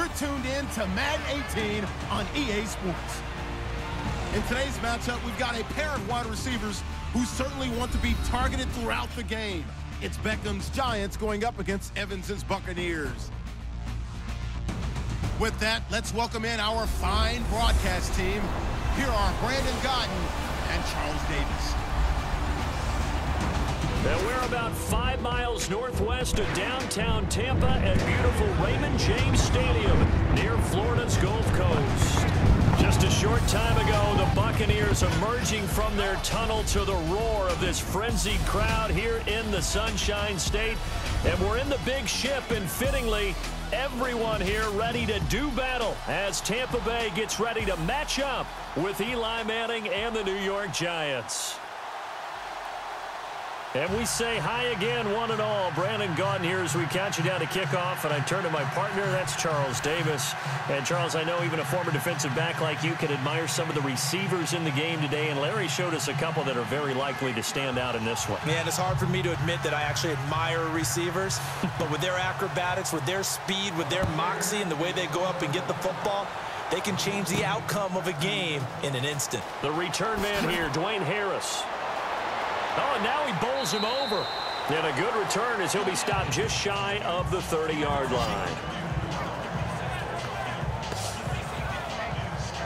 You're tuned in to Madden 18 on EA Sports. In today's matchup, we've got a pair of wide receivers who certainly want to be targeted throughout the game. It's Beckham's Giants going up against Evans's Buccaneers. With that, let's welcome in our fine broadcast team. Here are Brandon Godden and Charles Davis. And we're about 5 miles northwest of downtown Tampa at beautiful Raymond James Stadium near Florida's Gulf Coast. Just a short time ago, the Buccaneers emerging from their tunnel to the roar of this frenzied crowd here in the Sunshine State. And we're in the big ship, and fittingly, everyone here ready to do battle as Tampa Bay gets ready to match up with Eli Manning and the New York Giants. And we say hi again, one and all. Brandon Gaudin here as we count you down to kickoff, and I turn to my partner, that's Charles Davis. And Charles, I know even a former defensive back like you can admire some of the receivers in the game today, and Larry showed us a couple that are very likely to stand out in this one. Man, it's hard for me to admit that I actually admire receivers, but with their acrobatics, with their speed, with their moxie, and the way they go up and get the football, they can change the outcome of a game in an instant. The return man here, Dwayne Harris. Oh, and now he bowls him over. And a good return as he'll be stopped just shy of the 30-yard line.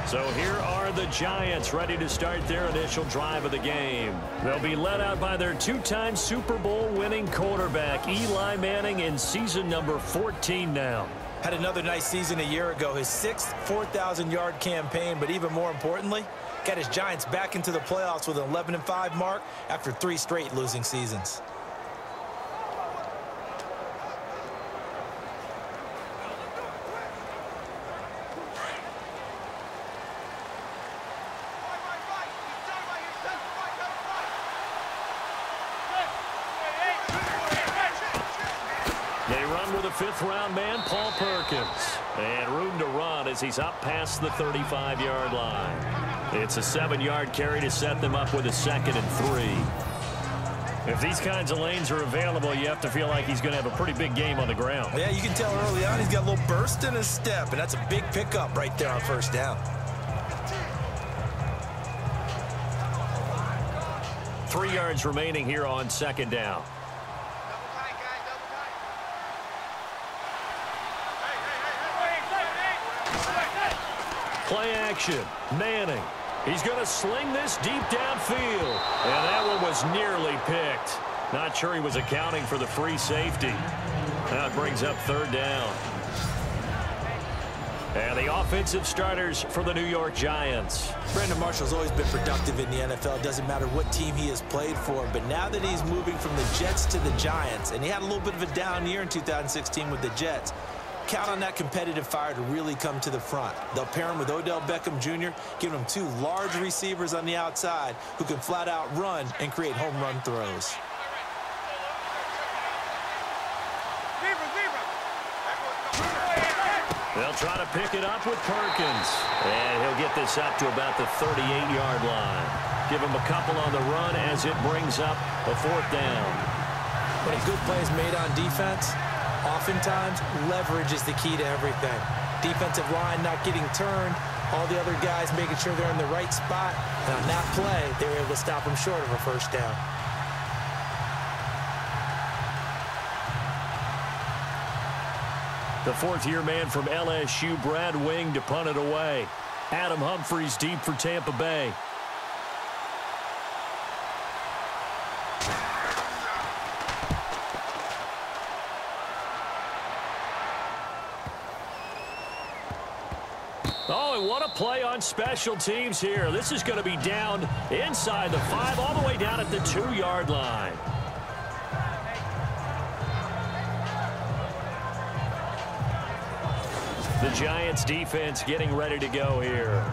So here are the Giants ready to start their initial drive of the game. They'll be led out by their two-time Super Bowl winning quarterback, Eli Manning, in season number 14 now. Had another nice season a year ago, his 6th 4,000-yard campaign, but even more importantly, got his Giants back into the playoffs with an 11-5 mark after 3 straight losing seasons. They run with a 5th-round man, Paul Perkins. And room to run as he's up past the 35-yard line. It's a 7-yard carry to set them up with a 2nd and 3. If these kinds of lanes are available, you have to feel like he's going to have a pretty big game on the ground. Yeah, you can tell early on he's got a little burst in his step, and that's a big pickup right there on first down. 3 yards remaining here on 2nd down. Play action. Manning. He's going to sling this deep downfield. And that one was nearly picked. Not sure he was accounting for the free safety. Now it brings up 3rd down. And the offensive starters for the New York Giants. Brandon Marshall's always been productive in the NFL. Doesn't matter what team he has played for. But now that he's moving from the Jets to the Giants, and he had a little bit of a down year in 2016 with the Jets, count on that competitive fire to really come to the front. They'll pair him with Odell Beckham Jr., giving him 2 large receivers on the outside who can flat out run and create home run throws. They'll try to pick it up with Perkins. And he'll get this up to about the 38-yard line. Give him a couple on the run as it brings up a 4th down. When a good play is made on defense, oftentimes, leverage is the key to everything. Defensive line not getting turned, all the other guys making sure they're in the right spot, and on that play, they were able to stop him short of a first down. The 4th-year man from LSU, Brad Wing, to punt it away. Adam Humphries deep for Tampa Bay. Oh, and what a play on special teams here. This is going to be down inside the 5, all the way down at the 2-yard line. The Giants defense getting ready to go here.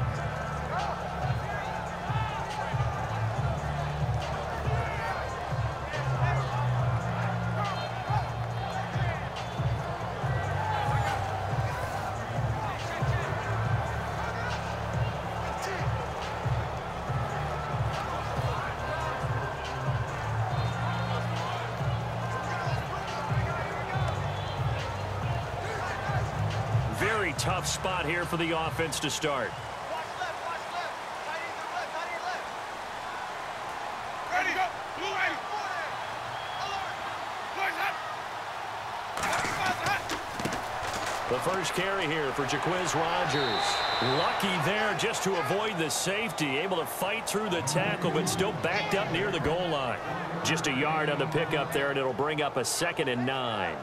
tough spot here for the offense to start. The first carry here for Jaquiz Rogers. Lucky there just to avoid the safety. Able to fight through the tackle, but still backed up near the goal line. Just a yard on the pickup there, and it'll bring up a 2nd and 9.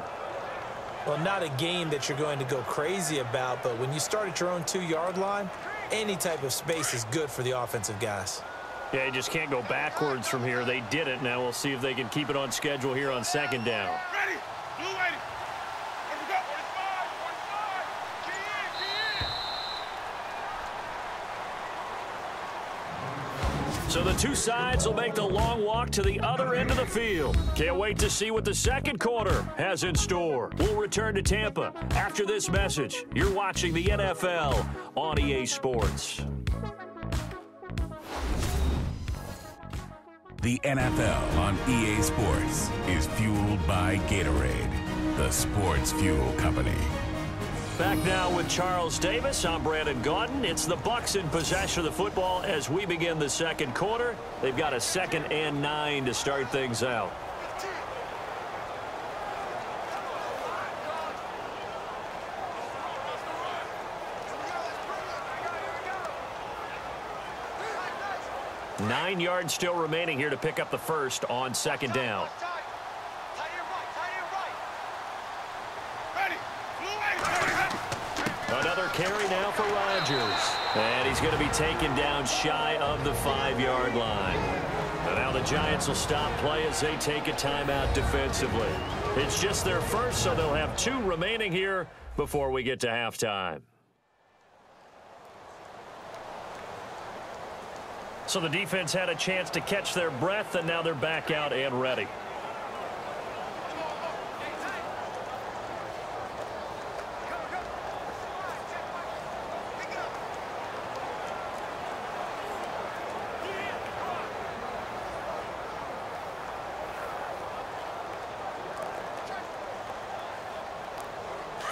Well, not a game that you're going to go crazy about, but when you start at your own 2-yard line, any type of space is good for the offensive guys. Yeah, you just can't go backwards from here. They did it. Now we'll see if they can keep it on schedule here on 2nd down. So the two sides will make the long walk to the other end of the field. Can't wait to see what the second quarter has in store. We'll return to Tampa after this message. You're watching the NFL on EA Sports. The NFL on EA Sports is fueled by Gatorade, the sports fuel company. Back now with Charles Davis. I'm Brandon Gaudin. It's the Bucs in possession of the football as we begin the second quarter. They've got a 2nd and 9 to start things out. Nine yards still remaining here to pick up the first on 2nd down. Another carry now for Rodgers. And he's going to be taken down shy of the 5-yard line. And now the Giants will stop play as they take a timeout defensively. It's just their first, so they'll have 2 remaining here before we get to halftime. So the defense had a chance to catch their breath, and now they're back out and ready.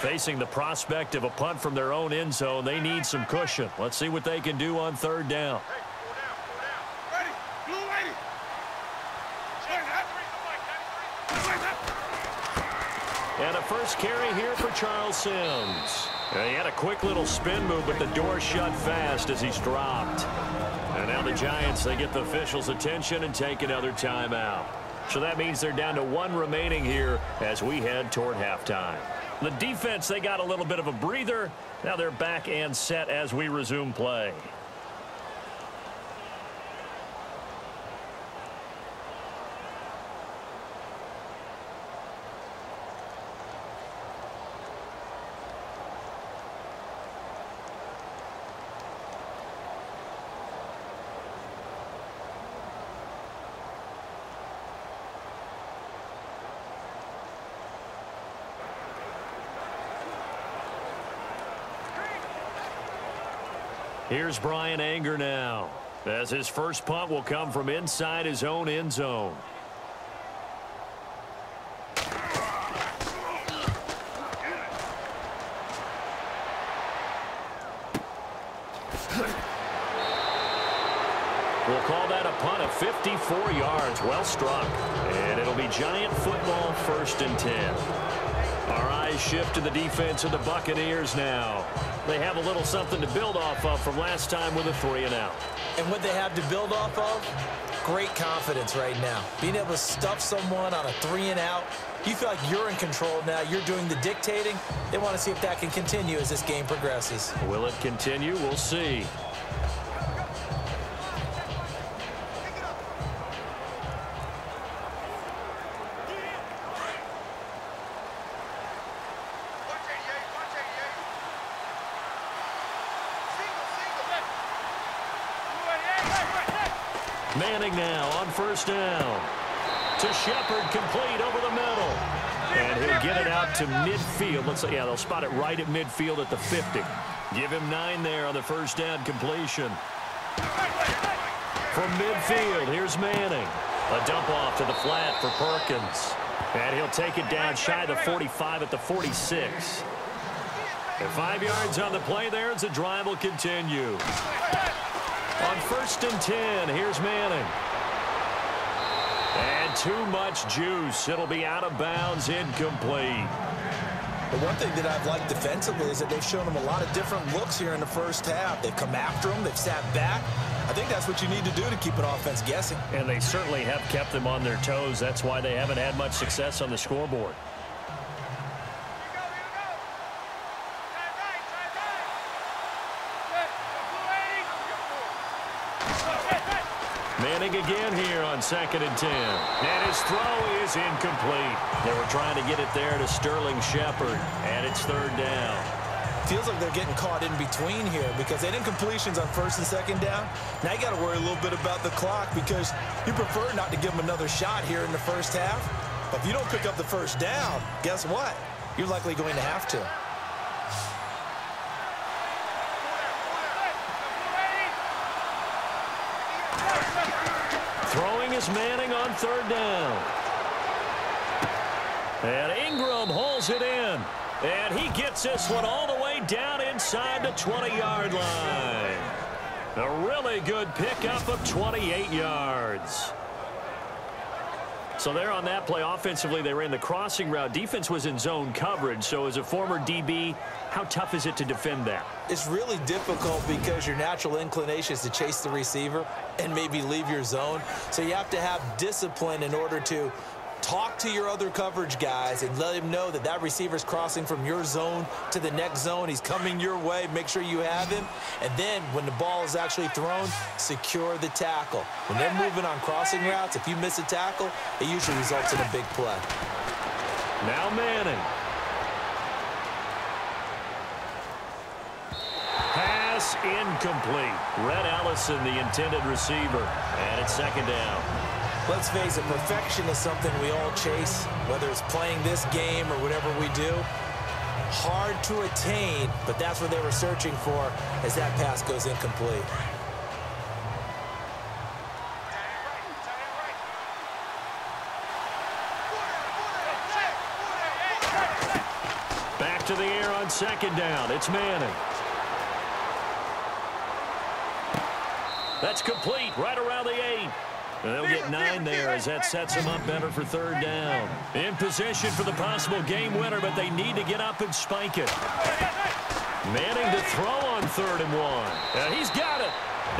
Facing the prospect of a punt from their own end zone, they need some cushion. Let's see what they can do on 3rd down. And a first carry here for Charles Sims. He had a quick little spin move, but the door shut fast as he's dropped. And now the Giants, they get the officials' attention and take another timeout. So that means they're down to 1 remaining here as we head toward halftime. The defense, they got a little bit of a breather. Now they're back and set as we resume play. Here's Brian Anger now, as his first punt will come from inside his own end zone. We'll call that a punt of 54 yards. Well struck. And it'll be Giant football 1st and 10. Our eyes shift to the defense of the Buccaneers now. They have a little something to build off of from last time with a 3-and-out. And what they have to build off of? Great confidence right now. Being able to stuff someone on a 3-and-out. You feel like you're in control now. You're doing the dictating. They want to see if that can continue as this game progresses. Will it continue? We'll see. Manning now on 1st down. To Shepard, complete over the middle. And he'll get it out to midfield. Let's say, yeah, they'll spot it right at midfield at the 50. Give him 9 there on the 1st down completion. From midfield, here's Manning. A dump off to the flat for Perkins. And he'll take it down shy of the 45 at the 46. And 5 yards on the play there as the drive will continue. On 1st and 10, here's Manning. And too much juice. It'll be out of bounds, incomplete. The one thing that I've liked defensively is that they've shown him a lot of different looks here in the first half. They've come after him. They've sat back. I think that's what you need to do to keep an offense guessing. And they certainly have kept them on their toes. That's why they haven't had much success on the scoreboard. Manning again here on 2nd and 10. And his throw is incomplete. They were trying to get it there to Sterling Shepard, and it's 3rd down. Feels like they're getting caught in between here because they didn't completions on 1st and 2nd down. Now you got to worry a little bit about the clock because you prefer not to give them another shot here in the first half. But if you don't pick up the 1st down, guess what? You're likely going to have to. Throwing is Manning on 3rd down. And Ingram holds it in. And he gets this one all the way down inside the 20-yard line. A really good pickup of 28 yards. So there on that play, offensively, they ran the crossing route. Defense was in zone coverage. So as a former DB, how tough is it to defend that? It's really difficult because your natural inclination is to chase the receiver and maybe leave your zone. So you have to have discipline in order to talk to your other coverage guys and let him know that that receiver's crossing from your zone to the next zone. He's coming your way. Make sure you have him. And then when the ball is actually thrown, secure the tackle. When they're moving on crossing routes, if you miss a tackle, it usually results in a big play. Now Manning. Pass incomplete. Red Allison, the intended receiver. And it's 2nd down. Let's face it, perfection is something we all chase, whether it's playing this game or whatever we do. Hard to attain, but that's what they were searching for as that pass goes incomplete. Back to the air on 2nd down. It's Manning. That's complete right around the 8. They'll get 9 there as that sets them up better for 3rd down. In position for the possible game winner, but they need to get up and spike it. Manning to throw on 3rd and 1. And he's got it.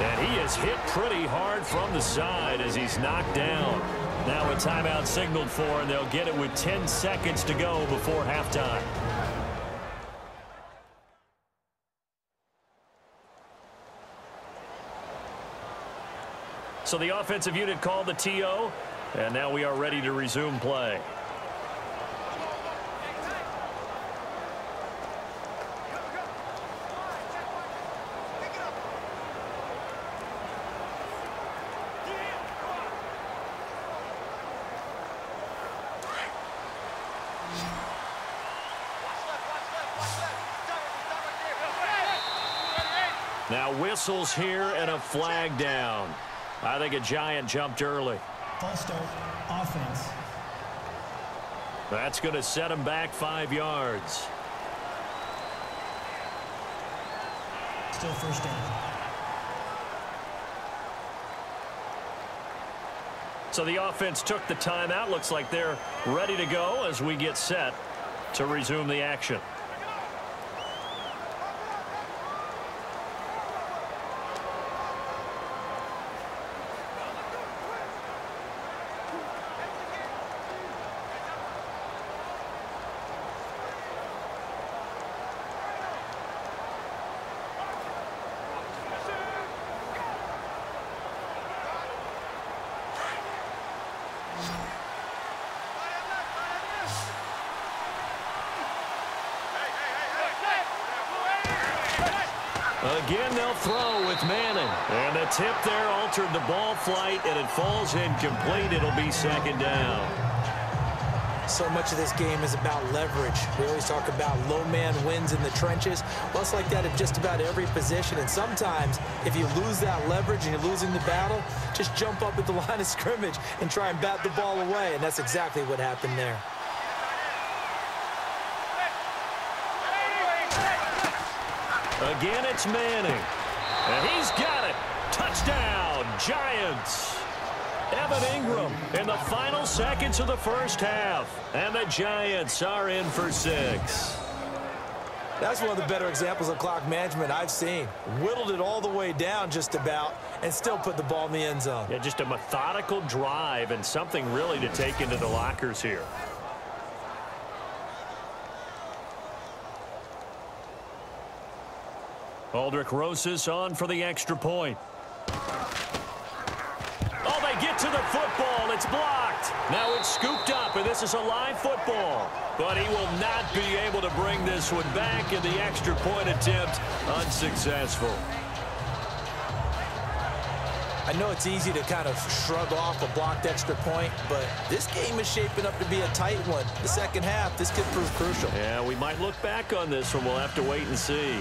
And he is hit pretty hard from the side as he's knocked down. Now a timeout signaled for, and they'll get it with 10 seconds to go before halftime. So the offensive unit called the TO, and now we are ready to resume play. Now whistles here and a flag down. I think a Giant jumped early. False start, offense. That's going to set him back 5 yards. Still 1st down. So the offense took the timeout. Looks like they're ready to go as we get set to resume the action. Again, they'll throw with Manning. And the tip there altered the ball flight, and it falls incomplete. It'll be 2nd down. So much of this game is about leverage. We always talk about low man wins in the trenches. Well, it's like that at just about every position. And sometimes, if you lose that leverage and you're losing the battle, just jump up at the line of scrimmage and try and bat the ball away. And that's exactly what happened there. Again, it's Manning. And he's got it. Touchdown, Giants. Evan Ingram in the final seconds of the first half. And the Giants are in for 6. That's one of the better examples of clock management I've seen. Whittled it all the way down just about and still put the ball in the end zone. Yeah, just a methodical drive and something really to take into the lockers here. Aldrich Rosas on for the extra point. Oh, they get to the football. It's blocked. Now it's scooped up, and this is a live football. But he will not be able to bring this one back, and the extra point attempt unsuccessful. I know it's easy to kind of shrug off a blocked extra point, but this game is shaping up to be a tight one. The second half, this could prove crucial. Yeah, we might look back on this one. We'll have to wait and see.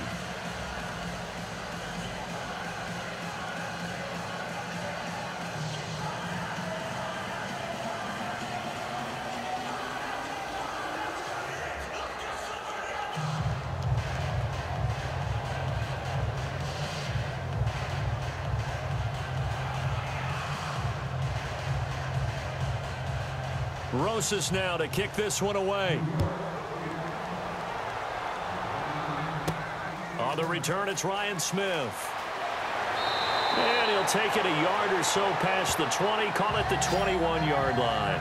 Rosas now to kick this one away. On the return, it's Ryan Smith. And he'll take it a yard or so past the 20, call it the 21-yard line.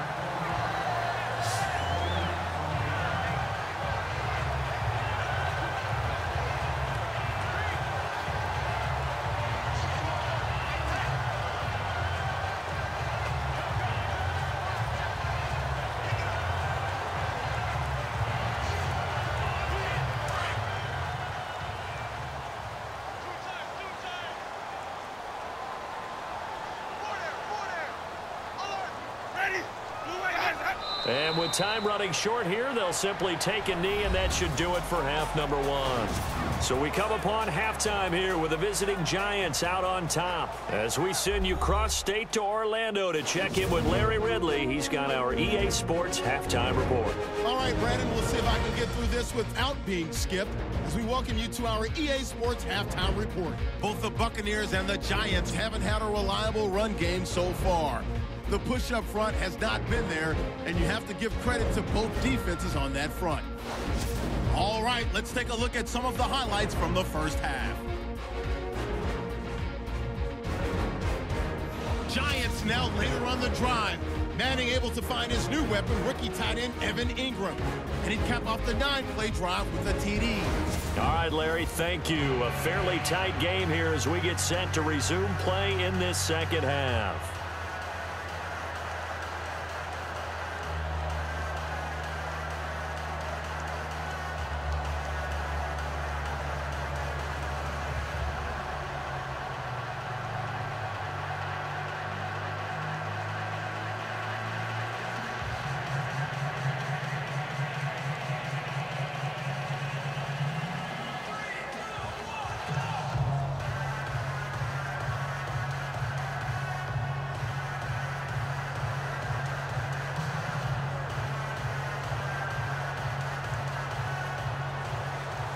And with time running short here, they'll simply take a knee, and that should do it for half number 1. So we come upon halftime here with the visiting Giants out on top. As we send you cross-state to Orlando to check in with Larry Ridley, he's got our EA Sports halftime report. All right, Brandon, we'll see if I can get through this without being skipped as we welcome you to our EA Sports halftime report. Both the Buccaneers and the Giants haven't had a reliable run game so far. The push up front has not been there, and you have to give credit to both defenses on that front. All right, let's take a look at some of the highlights from the first half. Giants now later on the drive. Manning able to find his new weapon, rookie tight end Evan Ingram. And he'd cap off the 9-play drive with a TD. All right, Larry, thank you. A fairly tight game here as we get set to resume play in this second half.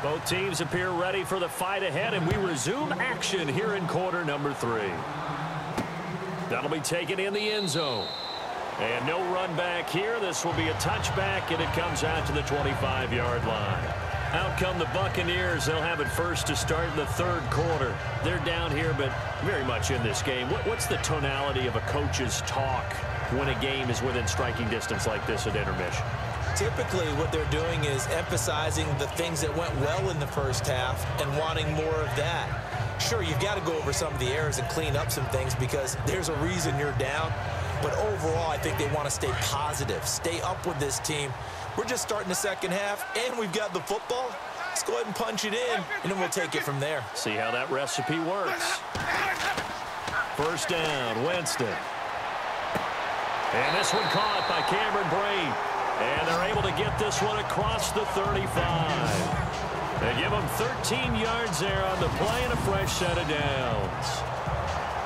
Both teams appear ready for the fight ahead, and we resume action here in quarter number 3. That'll be taken in the end zone. And no run back here. This will be a touchback, and it comes out to the 25-yard line. Out come the Buccaneers. They'll have it first to start in the third quarter. They're down here, but very much in this game. What's the tonality of a coach's talk when a game is within striking distance like this at intermission? Typically, what they're doing is emphasizing the things that went well in the first half and wanting more of that. Sure, you've got to go over some of the errors and clean up some things because there's a reason you're down. But overall, I think they want to stay positive, stay up with this team. We're just starting the second half, and we've got the football. Let's go ahead and punch it in, and then we'll take it from there. See how that recipe works. First down, Winston. And this one caught by Cameron Brate. And they're able to get this one across the 35. They give them 13 yards there on the play and a fresh set of downs.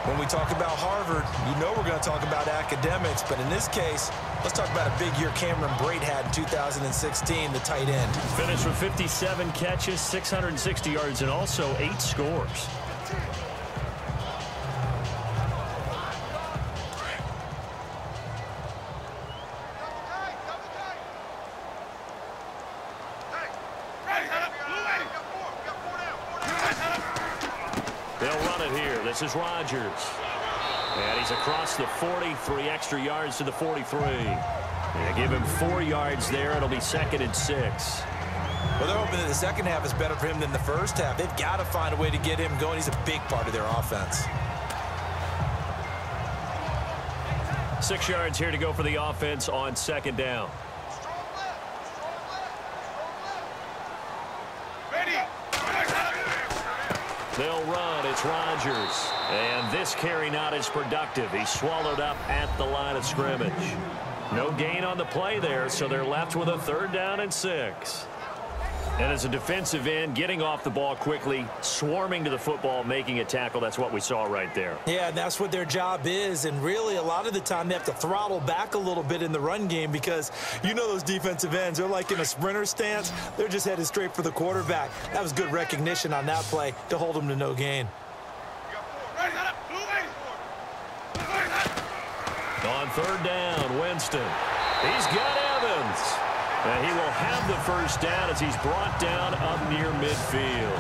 When we talk about Harvard, you know we're going to talk about academics, but in this case, let's talk about a big year Cameron Brate had in 2016, the tight end. Finished with 57 catches, 660 yards, and also 8 scores. This is Rodgers. And he's across the 40, 3 extra yards to the 43. And give him 4 yards there. It'll be 2nd and 6. Well, they're hoping that the second half is better for him than the first half. They've got to find a way to get him going. He's a big part of their offense. 6 yards here to go for the offense on 2nd down. They'll run. It's Rodgers. And this carry not as productive. He's swallowed up at the line of scrimmage. No gain on the play there, so they're left with a 3rd down and 6. And as a defensive end, getting off the ball quickly, swarming to the football, making a tackle, that's what we saw right there. Yeah, and that's what their job is. And really, a lot of the time, they have to throttle back a little bit in the run game because you know those defensive ends, they're like in a sprinter stance. They're just headed straight for the quarterback. That was good recognition on that play to hold them to no gain. On 3rd down, Winston. He's got Evans. And he will have the 1st down as he's brought down up near midfield.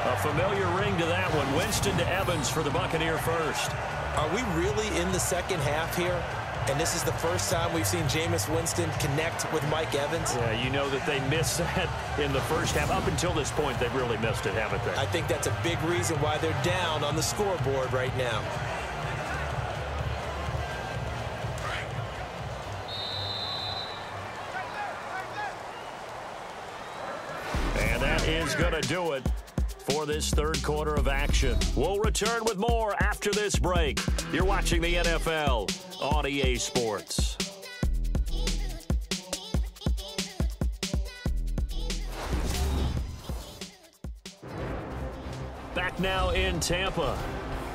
A familiar ring to that one. Winston to Evans for the Buccaneer first. Are we really in the second half here? And this is the first time we've seen Jameis Winston connect with Mike Evans? Yeah, you know that they missed that in the first half. Up until this point, they've really missed it, haven't they? I think that's a big reason why they're down on the scoreboard right now. Is going to do it for this 3rd quarter of action. We'll return with more after this break. You're watching the NFL on EA Sports. Back now in Tampa.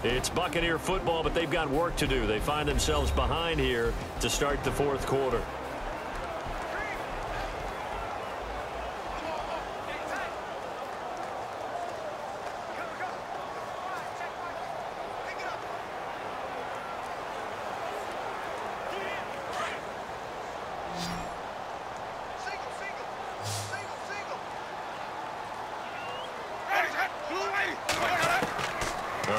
It's Buccaneer football, but they've got work to do. They find themselves behind here to start the 4th quarter.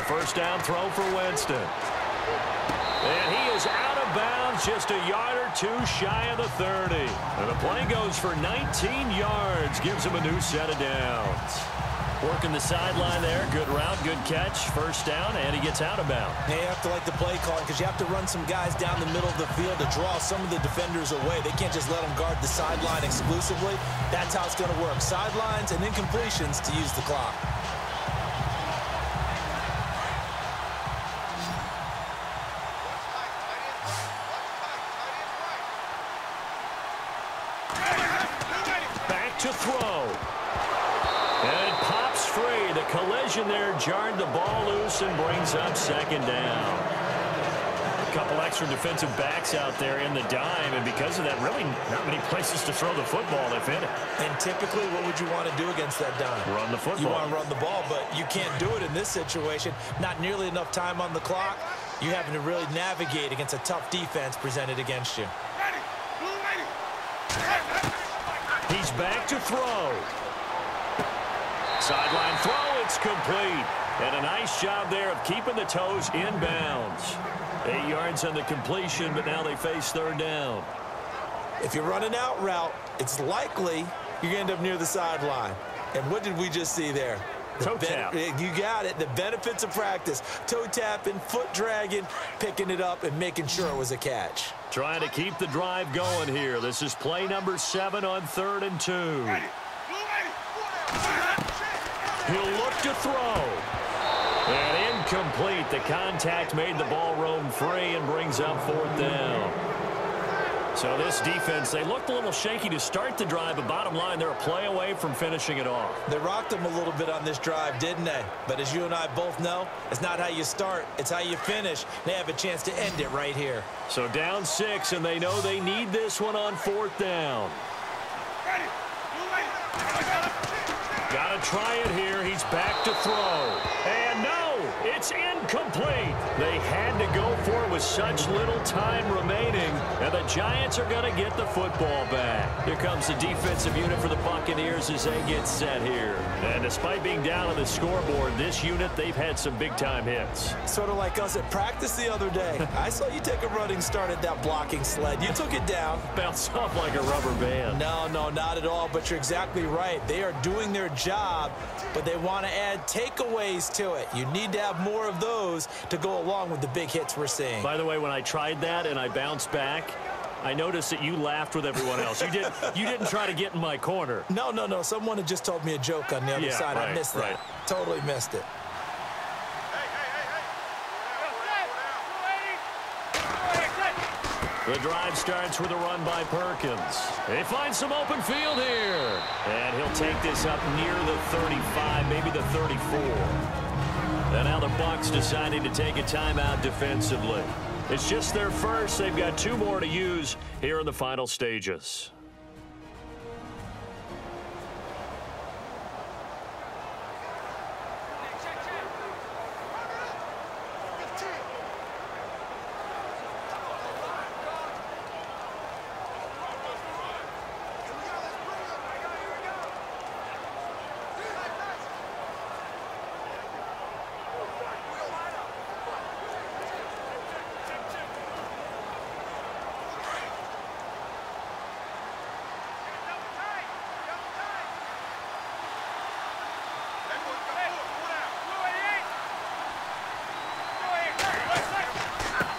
First down throw for Winston. And he is out of bounds just a yard or 2 shy of the 30. And the play goes for 19 yards. Gives him a new set of downs. Working the sideline there. Good route, good catch. First down, and he gets out of bounds. Yeah, you have to like the play call because you have to run some guys down the middle of the field to draw some of the defenders away. They can't just let them guard the sideline exclusively. That's how it's going to work. Sidelines and incompletions to use the clock. To throw. And it pops free. The collision there jarred the ball loose and brings up 2nd down. A couple extra defensive backs out there in the dime, and because of that, really not many places to throw the football, if any. And typically, what would you want to do against that dime? Run the football. You want to run the ball, but you can't do it in this situation. Not nearly enough time on the clock. You're having to really navigate against a tough defense presented against you. He's back to throw. Sideline throw, it's complete. And a nice job there of keeping the toes in bounds. 8 yards on the completion, but now they face 3rd down. If you're running out route, it's likely you're going to end up near the sideline. And what did we just see there? Toe tap. You got it. The benefits of practice. Toe tapping, foot dragging, picking it up, and making sure it was a catch. Trying to keep the drive going here. This is play number 7 on 3rd and 2. He'll look to throw. And incomplete. The contact made the ball roam free and brings up 4th down. So this defense, they looked a little shaky to start the drive, but bottom line, they're a play away from finishing it off. They rocked them a little bit on this drive, didn't they? But as you and I both know, it's not how you start, it's how you finish. They have a chance to end it right here. So down 6, and they know they need this one on 4th down. Got to try it here. He's back to throw. And no, it's incomplete. They had to go for it with such little time remaining, and the Giants are going to get the football back. Here comes the defensive unit for the Buccaneers as they get set here. And despite being down on the scoreboard, this unit, they've had some big-time hits. Sort of like us at practice the other day. I saw you take a running start at that blocking sled. You took it down. Bounced off like a rubber band. No, not at all, but you're exactly right. They are doing their job, but they want to add takeaways to it. You need to have more of those to go along with the big hits we're seeing. By the way, when I tried that and I bounced back, I noticed that you laughed with everyone else. You didn't try to get in my corner. No. Someone had just told me a joke on the other side. Right, I missed that. Right. Totally missed it. The drive starts with a run by Perkins. They find some open field here. And he'll take this up near the 35, maybe the 34. And now the Bucs deciding to take a timeout defensively. It's just their first. They've got 2 more to use here in the final stages.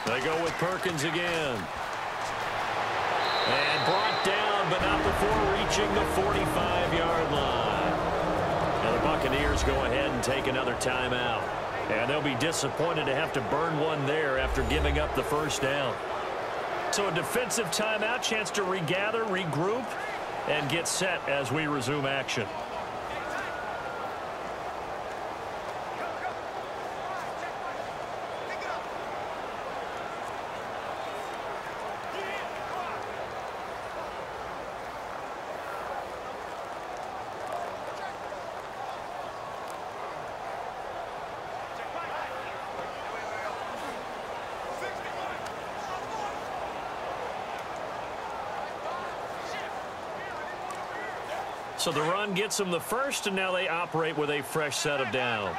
They go with Perkins again. And brought down, but not before reaching the 45-yard line. And the Buccaneers go ahead and take another timeout. And they'll be disappointed to have to burn one there after giving up the first down. So a defensive timeout, chance to regather, regroup, and get set as we resume action. So the run gets them the first, and now they operate with a fresh set of downs.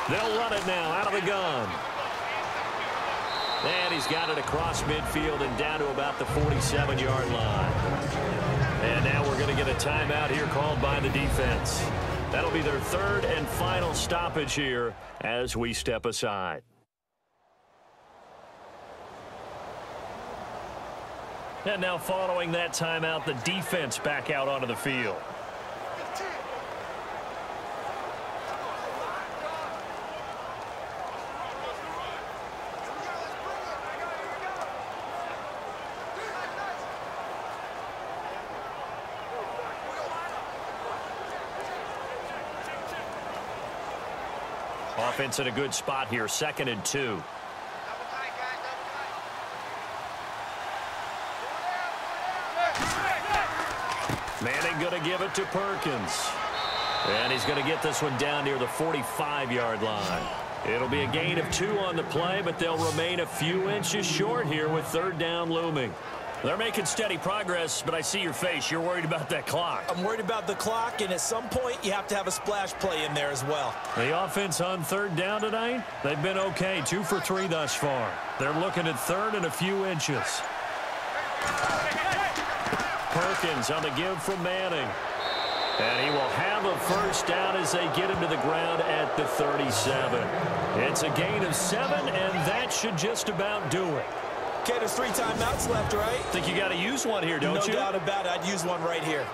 They'll run it now out of the gun. And he's got it across midfield and down to about the 47-yard line. And now we're going to get a timeout here called by the defense. That'll be their 3rd and final stoppage here as we step aside. And now following that timeout, the defense back out onto the field. Offense in a good spot here, 2nd and 2. Manning going to give it to Perkins. And he's going to get this one down near the 45-yard line. It'll be a gain of 2 on the play, but they'll remain a few inches short here with 3rd down looming. They're making steady progress, but I see your face. You're worried about that clock. I'm worried about the clock, and at some point, you have to have a splash play in there as well. The offense on 3rd down tonight, they've been okay. 2 for 3 thus far. They're looking at 3rd and a few inches. Perkins on the give from Manning. And he will have a first down as they get him to the ground at the 37. It's a gain of 7, and that should just about do it. Okay, there's 3 timeouts left, right? Think you got to use one here, don't you? No doubt about it. I'd use one right here.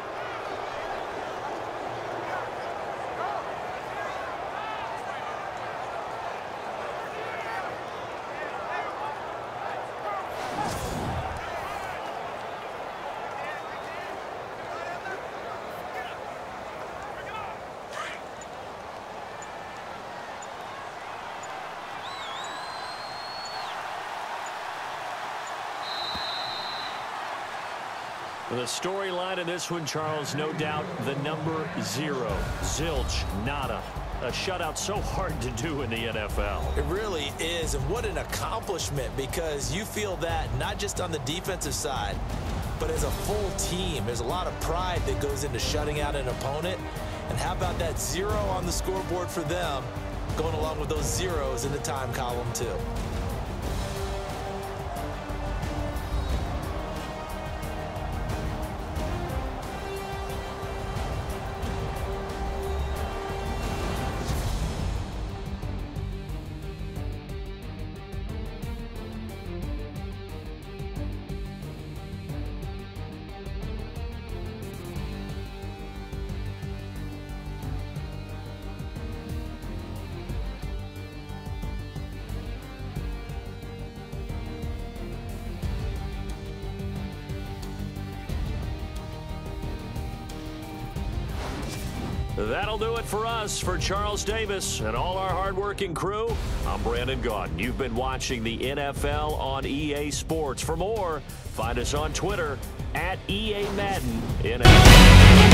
The storyline in this one, Charles, no doubt the number 0. Zilch, nada. A shutout so hard to do in the NFL. It really is, and what an accomplishment, because you feel that not just on the defensive side, but as a full team. There's a lot of pride that goes into shutting out an opponent. And how about that 0 on the scoreboard for them, going along with those zeros in the time column too. That'll do it for us. For Charles Davis and all our hardworking crew, I'm Brandon Gaudin. You've been watching the NFL on EA Sports. For more, find us on Twitter @EA Madden NFL.